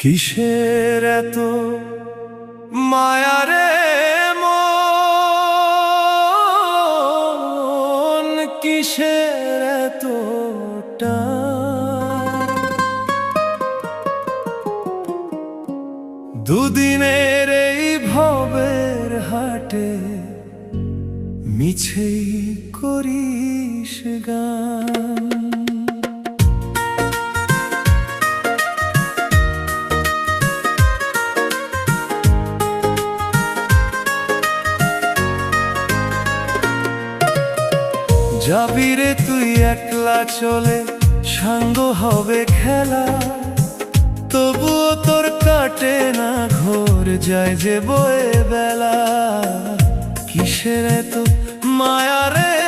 কিসের এত মায়া রে মন, কিসের এত টান? দুদিনের এই ভবের হাটে মিছেই করিস গান। যাবি রে তুই একলা চলে, সাঙ্গ হবে খেলা, তবুও তোর কাটে না ঘোর, যায় যে বয়ে বেলা। কিসের এত মায়া রে